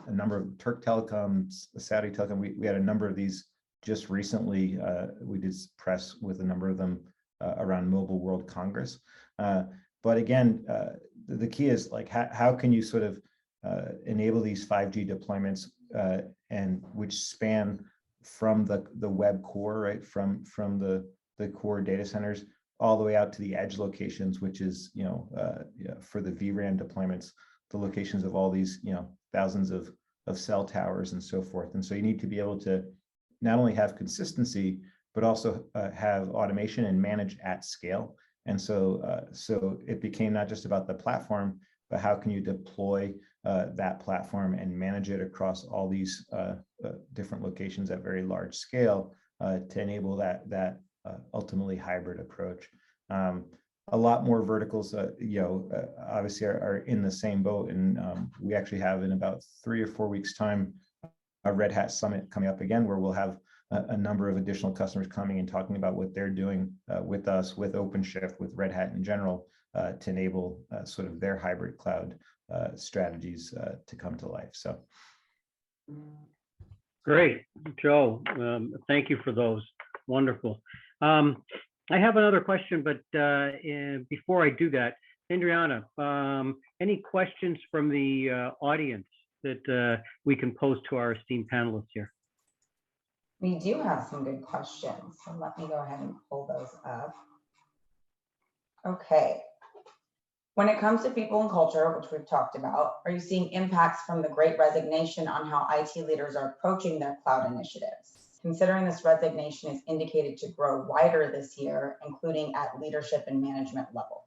a number of Turk Telecom, Saudi Telecom. We had a number of these just recently. We did press with a number of them around Mobile World Congress. But again, the key is like how can you sort of enable these 5G deployments and which span from the web core, right, from the core data centers all the way out to the edge locations, which is for the vRAN deployments, the locations of all these thousands of cell towers and so forth. And so you need to be able to not only have consistency, but also have automation and manage at scale. And so it became not just about the platform, but how can you deploy that platform and manage it across all these different locations at very large scale to enable that ultimately hybrid approach. A lot more verticals, obviously are in the same boat, and we actually have in about 3 or 4 weeks' time a Red Hat Summit coming up again, where we'll have a number of additional customers coming and talking about what they're doing with us, with OpenShift, with Red Hat in general, to enable sort of their hybrid cloud strategies to come to life. So, great, Joe. Thank you for those. Wonderful. I have another question, but before I do that, Adriana, any questions from the audience that we can pose to our esteemed panelists here? We do have some good questions, so let me go ahead and pull those up. Okay. When it comes to people and culture, which we've talked about, are you seeing impacts from the Great Resignation on how IT leaders are approaching their cloud initiatives? Considering this resignation is indicated to grow wider this year, including at leadership and management levels.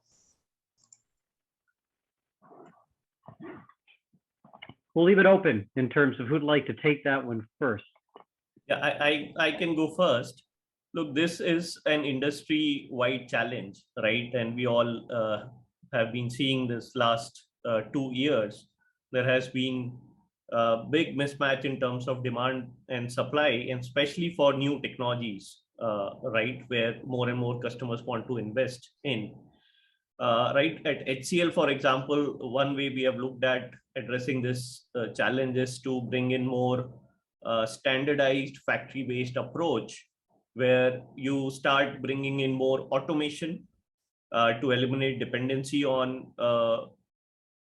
We'll leave it open in terms of who'd like to take that one first. Yeah, I can go first. Look, this is an industry-wide challenge, right? And we all have been seeing this last 2 years. There has been a big mismatch in terms of demand and supply, and especially for new technologies, right? Where more and more customers want to invest in. Right, at HCL, for example, one way we have looked at addressing this challenge is to bring in more standardized factory-based approach, where you start bringing in more automation to eliminate dependency on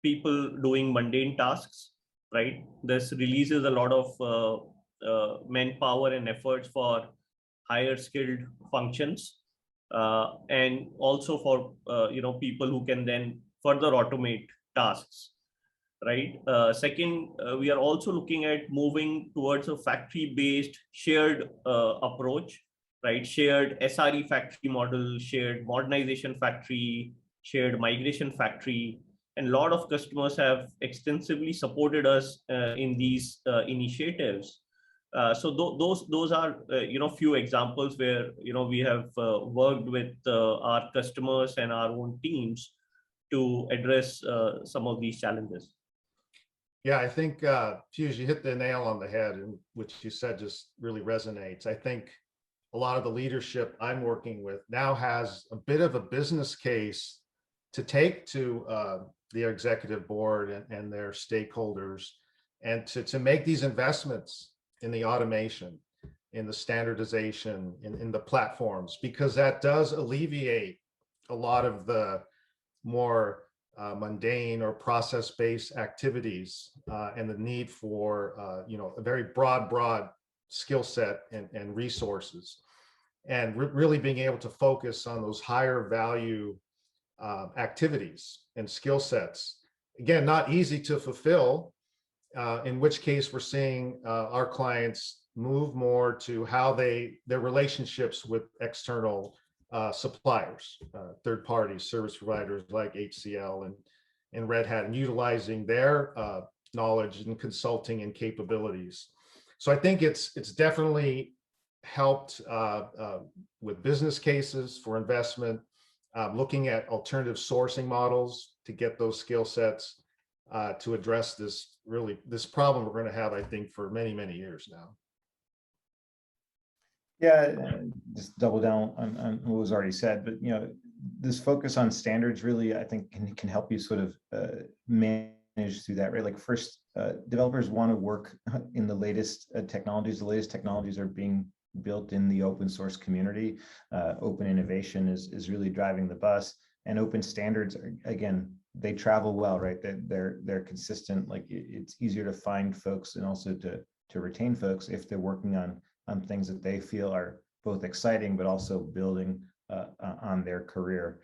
people doing mundane tasks, right? This releases a lot of manpower and efforts for higher skilled functions. and also for people who can then further automate tasks, right? Second, we are also looking at moving towards a factory-based shared approach, right? Shared SRE factory model, shared modernization factory, shared migration factory. And a lot of customers have extensively supported us in these initiatives. So those are few examples where we have worked with our customers and our own teams to address some of these challenges. Yeah, I think, Fuse, you hit the nail on the head, and which you said just really resonates. I think a lot of the leadership I'm working with now has a bit of a business case to take to the executive board and their stakeholders, and to make these investments in the automation, in the standardization, in the platforms, because that does alleviate a lot of the more mundane or process-based activities and the need for a very broad skill set and resources, and really being able to focus on those higher value activities and skill sets. Again, not easy to fulfill, in which case we're seeing our clients move more to how their relationships with external suppliers, third parties, service providers like HCL and Red Hat, and utilizing their knowledge and consulting and capabilities. So I think it's definitely helped with business cases for investment, looking at alternative sourcing models to get those skill sets to address this problem we're going to have, I think, for many years now. Yeah, just double down on what was already said, but this focus on standards really, I think, can help you sort of manage through that, right? Like first, developers want to work in the latest technologies. The latest technologies are being built in the open source community. Open innovation is really driving the bus, and open standards again, they travel well, right? They're consistent. Like it's easier to find folks and also to retain folks if they're working on things that they feel are both exciting, but also building on their career.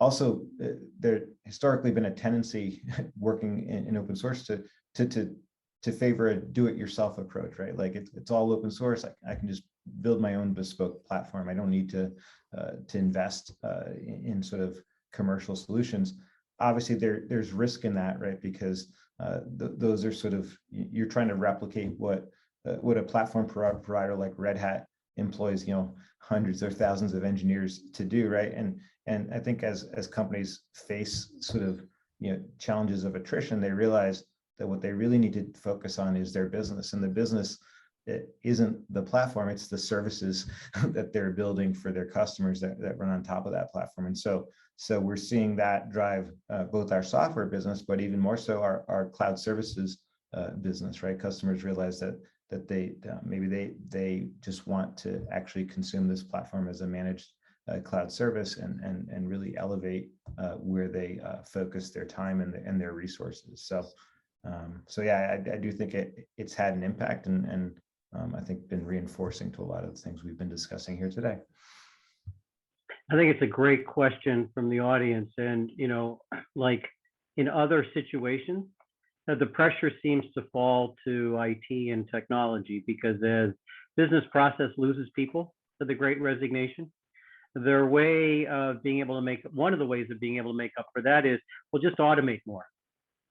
Also, there historically been a tendency working in open source to favor a do-it-yourself approach, right? Like it's all open source. I can just build my own bespoke platform. I don't need to invest in sort of commercial solutions. Obviously, there's risk in that, right? Because those are sort of, you're trying to replicate what a platform provider like Red Hat employs, hundreds or thousands of engineers to do, right? And I think as companies face sort of challenges of attrition, they realize that what they really need to focus on is their business, and the business isn't the platform; it's the services that they're building for their customers that run on top of that platform. And so we're seeing that drive both our software business, but even more so our cloud services business, right? Customers realize that they maybe they just want to actually consume this platform as a managed cloud service and really elevate where they focus their time and their resources. So yeah, I do think it's had an impact and I think been reinforcing to a lot of the things we've been discussing here today. I think it's a great question from the audience, and like in other situations, the pressure seems to fall to IT and technology, because as business process loses people to the Great Resignation, their way of being able to one of the ways of being able to make up for that is, well, just automate more.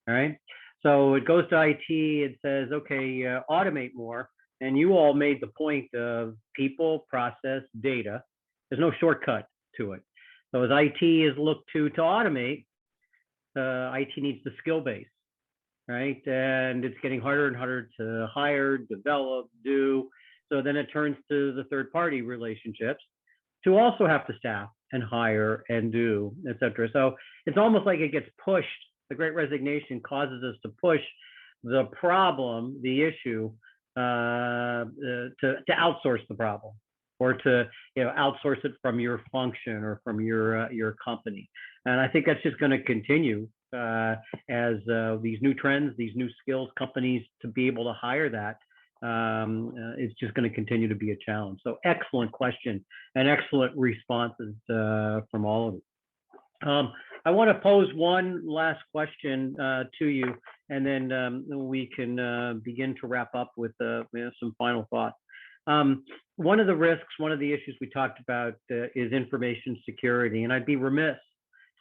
All right. So it goes to IT, it says, okay, automate more. And you all made the point of people, process, data. There's no shortcut to it. So as IT is looked to automate, IT needs the skill base, right? And it's getting harder and harder to hire, develop, do. So then it turns to the third-party relationships to also have to staff and hire and do, et cetera. So it's almost like it gets pushed. The Great Resignation causes us to push the problem, the issue, to outsource the problem, or to outsource it from your function or from your company. And I think that's just going to continue as these new trends, these new skills, companies to be able to hire that it's just going to continue to be a challenge. So excellent question and excellent responses from all of you. I want to pose one last question to you, and then we can begin to wrap up with some final thoughts. One of the risks, one of the issues we talked about is information security, and I'd be remiss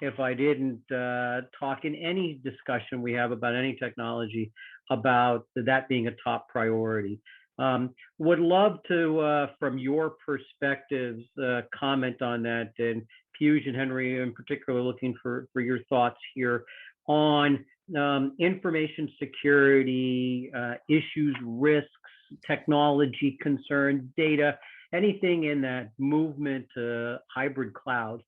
if I didn't talk in any discussion we have about any technology about that being a top priority. Would love to, from your perspectives, comment on that. And Piyush and Henry in particular, looking for your thoughts here on information security issues, risks, technology concerns, data, anything in that movement to hybrid cloud.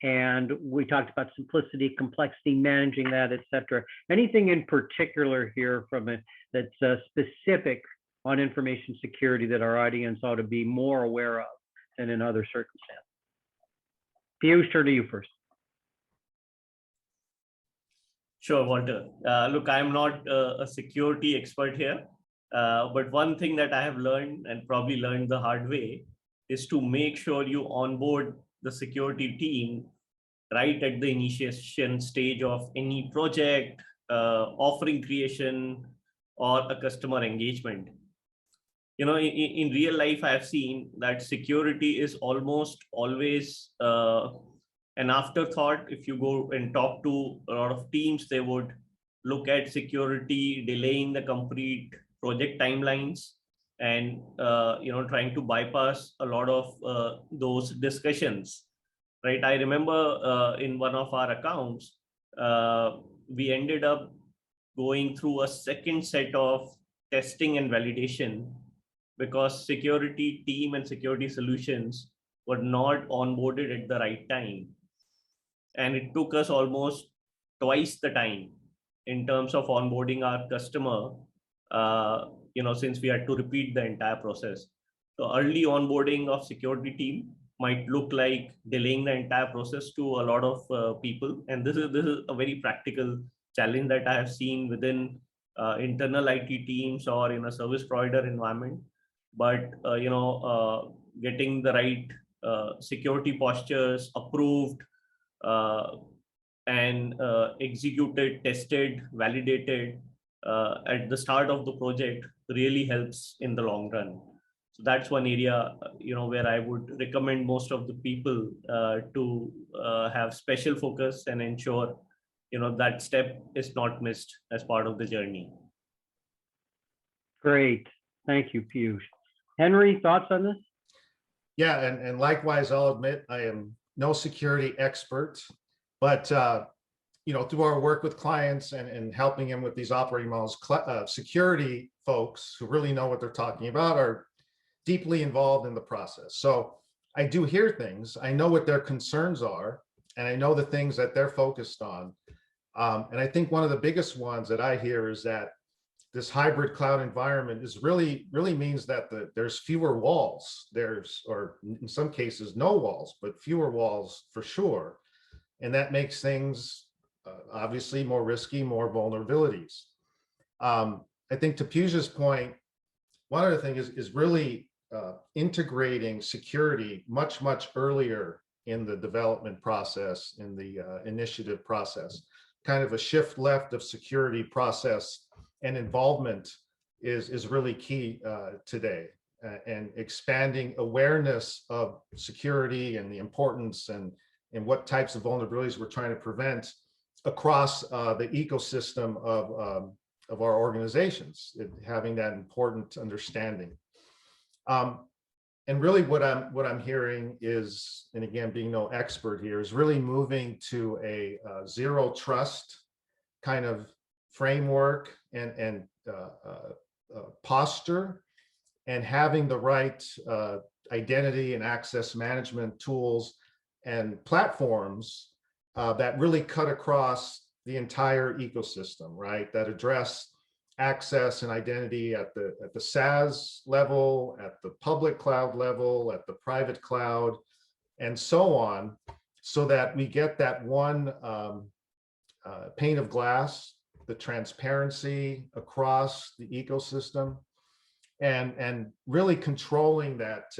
And we talked about simplicity, complexity, managing that, et cetera. Anything in particular here from it that's specific on information security that our audience ought to be more aware of than in other circumstances? Piyush, turn to you first. Sure, Walter. Look, I'm not a security expert here, but one thing that I have learned, and probably learned the hard way, is to make sure you onboard the security team right at the initiation stage of any project, offering creation, or a customer engagement. You know, in real life, I have seen that security is almost always an afterthought. If you go and talk to a lot of teams, they would look at security delaying the complete project timelines, and trying to bypass a lot of those discussions. Right? I remember in one of our accounts, we ended up going through a second set of testing and validation because security team and security solutions were not onboarded at the right time. And it took us almost twice the time in terms of onboarding our customer, since we had to repeat the entire process. So early onboarding of security team might look like delaying the entire process to a lot of people. And this is a very practical challenge that I have seen within internal IT teams or in a service provider environment. But getting the right security postures approved and executed, tested, validated at the start of the project really helps in the long run. So that's one area, where I would recommend most of the people to have special focus and ensure, that step is not missed as part of the journey. Great. Thank you, Piyush. Henry, thoughts on this? Yeah, and likewise, I'll admit I am no security expert, but through our work with clients and helping them with these operating models, security folks who really know what they're talking about are deeply involved in the process. So I do hear things, I know what their concerns are, and I know the things that they're focused on. And I think one of the biggest ones that I hear is that this hybrid cloud environment is really means that there's fewer walls. Or in some cases, no walls, but fewer walls for sure. And that makes things obviously more risky, more vulnerabilities. I think to Piyush's point, one other thing is really integrating security much earlier in the development process, in the initiative process. Kind of a shift left of security process and involvement is really key today, and expanding awareness of security and the importance and what types of vulnerabilities we're trying to prevent across the ecosystem of our organizations, having that important understanding. And really what I'm hearing is, and again, being no expert here, is really moving to a zero trust kind of framework and posture, and having the right identity and access management tools and platforms that really cut across the entire ecosystem, right? That address access and identity at the SaaS level, at the public cloud level, at the private cloud, and so on, so that we get that one pane of glass, the transparency across the ecosystem, and really controlling that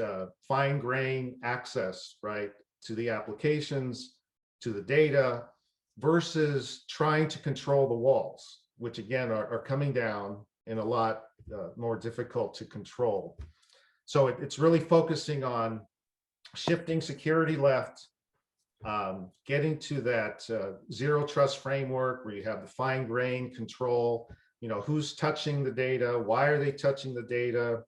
fine grain access, right, to the applications, to the data, versus trying to control the walls, which again are coming down and a lot more difficult to control. So it's really focusing on shifting security left, getting to that zero trust framework where you have the fine grain control, who's touching the data, why are they touching the data,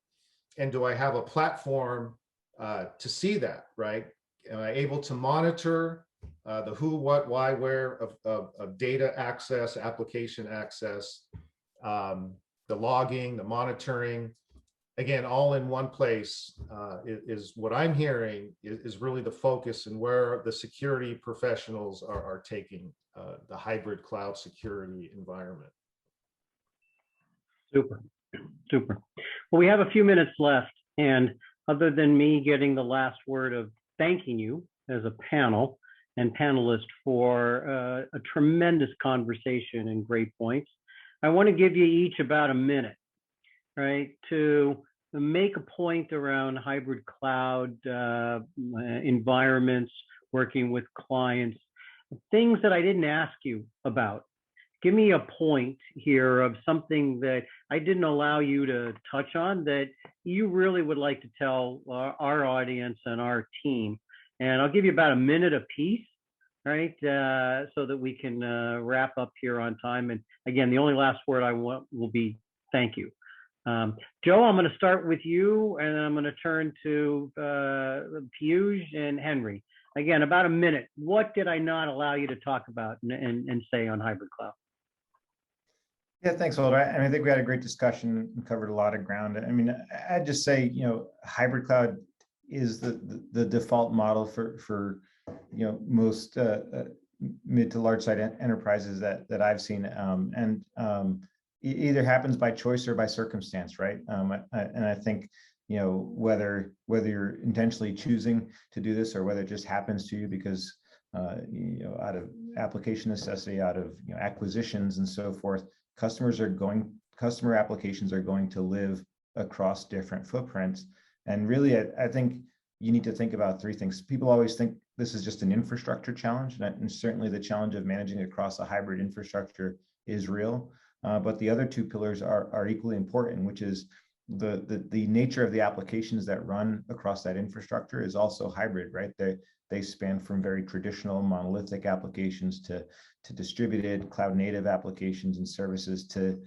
and do I have a platform to see that, right? Am I able to monitor the who, what, why, where of data access, application access, the logging, the monitoring, again, all in one place is what I'm hearing is really the focus and where the security professionals are taking the hybrid cloud security environment. Super, super. Well, we have a few minutes left, and other than me getting the last word of thanking you as a panel and panelist for a tremendous conversation and great points, I want to give you each about a minute, right, to make a point around hybrid cloud environments, working with clients, things that I didn't ask you about. Give me a point here of something that I didn't allow you to touch on that you really would like to tell our audience and our team. And I'll give you about a minute apiece, right? So that we can wrap up here on time. And again, the only last word I want will be thank you. Joe, I'm going to start with you, and then I'm going to turn to Piyush and Henry. Again, about a minute. What did I not allow you to talk about and say on hybrid cloud? Yeah, thanks, Walter. And I think we had a great discussion and covered a lot of ground. I mean, I'd just say, hybrid cloud is the default model for most mid to large side enterprises that I've seen, and it either happens by choice or by circumstance, right? And I think whether you're intentionally choosing to do this or whether it just happens to you because out of application necessity, out of acquisitions and so forth, customer applications are going to live across different footprints. And really, I think you need to think about three things. People always think this is just an infrastructure challenge, and certainly the challenge of managing across a hybrid infrastructure is real. But the other two pillars are equally important, which is the nature of the applications that run across that infrastructure is also hybrid, right? They span from very traditional monolithic applications to distributed cloud native applications and services to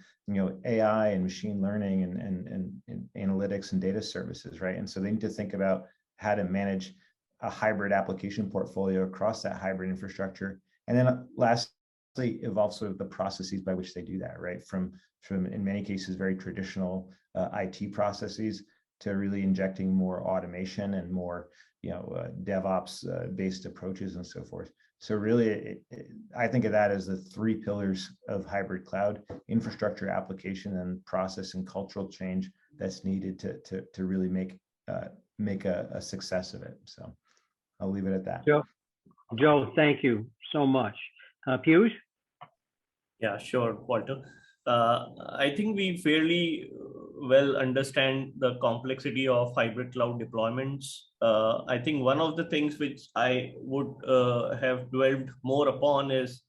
AI and machine learning and analytics and data services, right? And so they need to think about how to manage a hybrid application portfolio across that hybrid infrastructure. And then lastly, evolve sort of the processes by which they do that, right? From in many cases, very traditional IT processes to really injecting more automation and more DevOps based approaches and so forth. So really, I think of that as the three pillars of hybrid cloud: infrastructure, application, and process and cultural change that's needed to really make a success of it. So I'll leave it at that. Joe, thank you so much. Piyush? Yeah, sure, Walter. I think we fairly well understand the complexity of hybrid cloud deployments. I think one of the things which I would have dwelled more upon is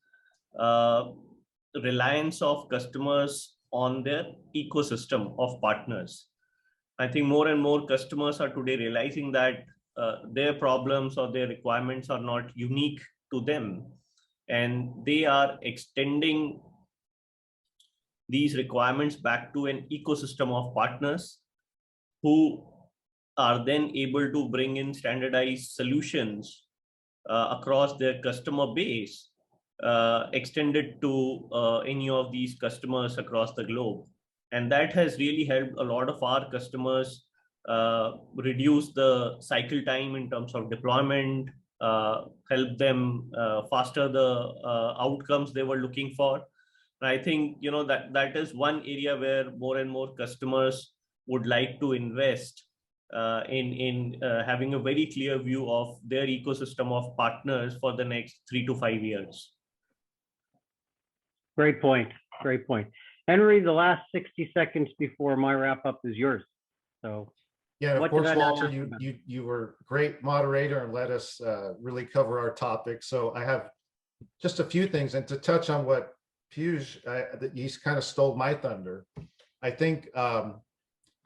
reliance of customers on their ecosystem of partners. I think more and more customers are today realizing that their problems or their requirements are not unique to them, and they are extending these requirements back to an ecosystem of partners who are then able to bring in standardized solutions across their customer base, extended to any of these customers across the globe. And that has really helped a lot of our customers reduce the cycle time in terms of deployment, help them faster the outcomes they were looking for. And I think that is one area where more and more customers would like to invest in having a very clear view of their ecosystem of partners for the next 3 to 5 years. Great point. Great point. Henry, the last 60 seconds before my wrap up is yours. So Yeah, and of what did course, I not Walter, ask about? you were a great moderator and let us really cover our topic. So I have just a few things, and to touch on what Piyush, that he's kind of stole my thunder. I think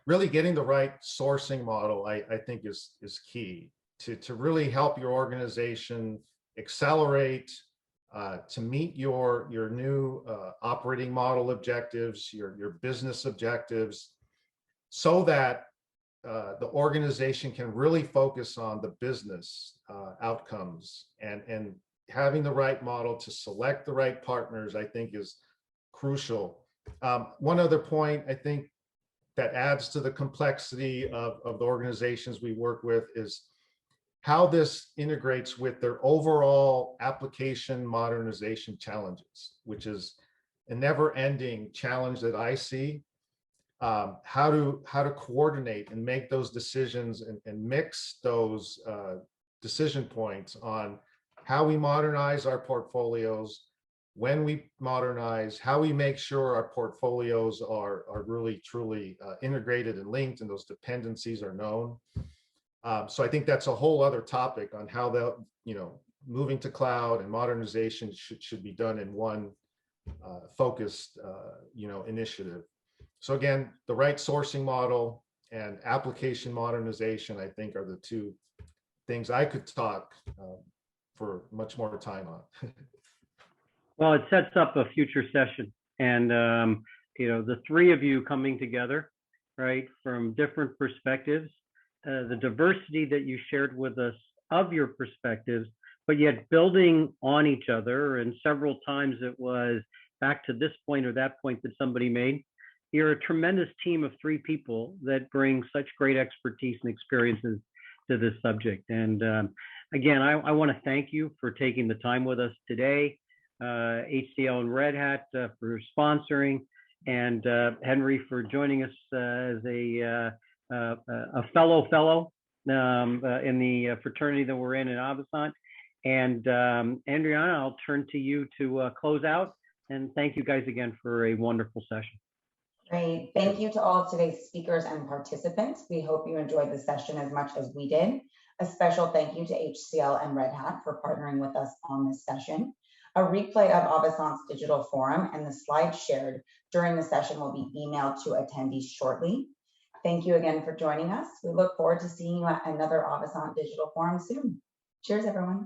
really getting the right sourcing model, I think is key to really help your organization accelerate to meet your new operating model objectives, your business objectives, so that the organization can really focus on the business outcomes, and having the right model to select the right partners, I think is crucial. One other point I think that adds to the complexity of the organizations we work with is how this integrates with their overall application modernization challenges, which is a never-ending challenge that I see. How to coordinate and make those decisions and mix those decision points on how we modernize our portfolios, when we modernize, how we make sure our portfolios are really truly integrated and linked, and those dependencies are known. So I think that's a whole other topic on how the moving to cloud and modernization should be done in one focused initiative. So again, the right sourcing model and application modernization, I think, are the two things I could talk for much more time on. Well, it sets up a future session, and the three of you coming together, right, from different perspectives, the diversity that you shared with us of your perspectives, but yet building on each other. And several times it was back to this point or that point that somebody made. You're a tremendous team of three people that bring such great expertise and experiences to this subject. And again, I want to thank you for taking the time with us today, HCL and Red Hat for sponsoring, and Henry for joining us as a fellow in the fraternity that we're in Avasant. And Adriana, I'll turn to you to close out. And thank you guys again for a wonderful session. Great. Thank you to all of today's speakers and participants. We hope you enjoyed the session as much as we did. A special thank you to HCL and Red Hat for partnering with us on this session. A replay of Avasant's digital forum and the slides shared during the session will be emailed to attendees shortly. Thank you again for joining us. We look forward to seeing you at another Avasant digital forum soon. Cheers, everyone.